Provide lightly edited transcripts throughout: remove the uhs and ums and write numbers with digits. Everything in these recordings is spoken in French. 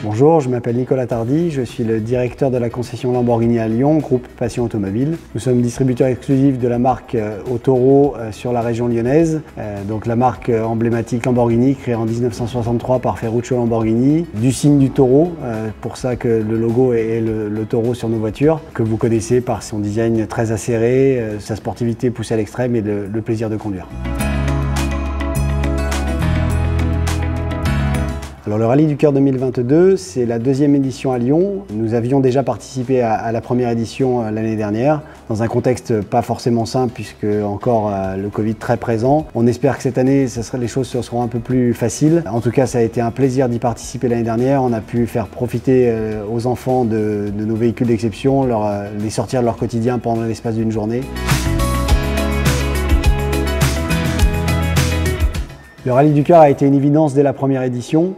Bonjour, je m'appelle Nicolas Tardy, je suis le directeur de la concession Lamborghini à Lyon, groupe Passion Automobile. Nous sommes distributeurs exclusifs de la marque Autoro sur la région lyonnaise. Donc la marque emblématique Lamborghini, créée en 1963 par Ferruccio Lamborghini, du signe du taureau, pour ça que le logo est le taureau sur nos voitures, que vous connaissez par son design très acéré, sa sportivité poussée à l'extrême et le plaisir de conduire. Alors le Rallye du Cœur 2022, c'est la deuxième édition à Lyon. Nous avions déjà participé à la première édition l'année dernière, dans un contexte pas forcément simple, puisque encore le Covid très présent. On espère que cette année, les choses seront un peu plus faciles. En tout cas, ça a été un plaisir d'y participer l'année dernière. On a pu faire profiter aux enfants de nos véhicules d'exception, les sortir de leur quotidien pendant l'espace d'une journée. Le Rallye du Cœur a été une évidence dès la première édition.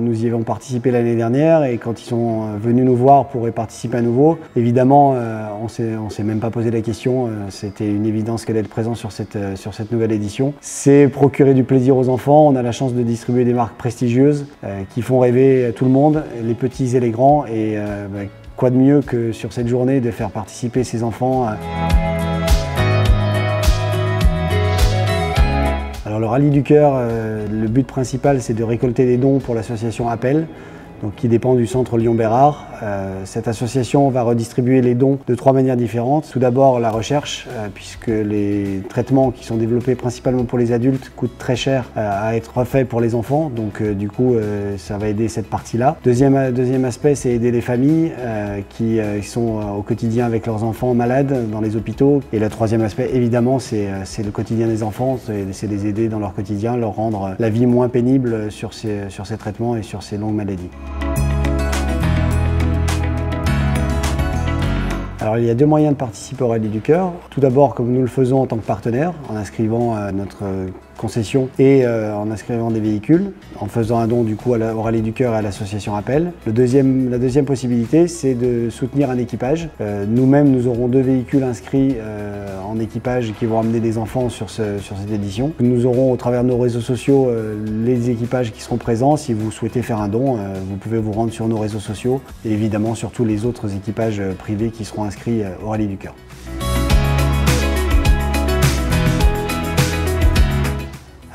Nous y avons participé l'année dernière et quand ils sont venus nous voir pour y participer à nouveau, évidemment, on s'est même pas posé la question. C'était une évidence qu'elle est présente sur cette nouvelle édition. C'est procurer du plaisir aux enfants. On a la chance de distribuer des marques prestigieuses qui font rêver tout le monde, les petits et les grands. Et quoi de mieux que sur cette journée de faire participer ces enfants. Alors le Rallye du Cœur, le but principal c'est de récolter des dons pour l'association Appel, donc qui dépend du centre Lyon-Bérard. Cette association va redistribuer les dons de trois manières différentes. Tout d'abord la recherche, puisque les traitements qui sont développés principalement pour les adultes coûtent très cher à être refaits pour les enfants, donc du coup ça va aider cette partie-là. Deuxième aspect, c'est aider les familles qui sont au quotidien avec leurs enfants malades dans les hôpitaux. Et le troisième aspect, évidemment, c'est le quotidien des enfants, c'est les aider dans leur quotidien, leur rendre la vie moins pénible sur ces traitements et sur ces longues maladies. Alors il y a deux moyens de participer au Rallye du Cœur. Tout d'abord, comme nous le faisons en tant que partenaire, en inscrivant notre concession et en inscrivant des véhicules, en faisant un don du coup au Rallye du Cœur et à l'association Appel. La deuxième possibilité, c'est de soutenir un équipage. Nous-mêmes, nous aurons deux véhicules inscrits en équipage qui vont amener des enfants sur cette édition. Nous aurons au travers de nos réseaux sociaux les équipages qui seront présents. Si vous souhaitez faire un don, vous pouvez vous rendre sur nos réseaux sociaux et évidemment sur tous les autres équipages privés qui seront inscrits au Rallye du Cœur.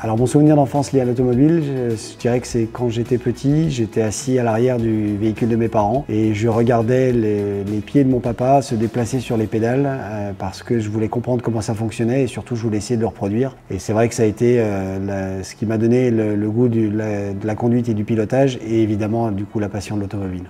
Alors mon souvenir d'enfance lié à l'automobile, je dirais que c'est quand j'étais petit, j'étais assis à l'arrière du véhicule de mes parents et je regardais les pieds de mon papa se déplacer sur les pédales parce que je voulais comprendre comment ça fonctionnait et surtout je voulais essayer de le reproduire. Et c'est vrai que ça a été ce qui m'a donné le goût de la conduite et du pilotage et évidemment du coup la passion de l'automobile.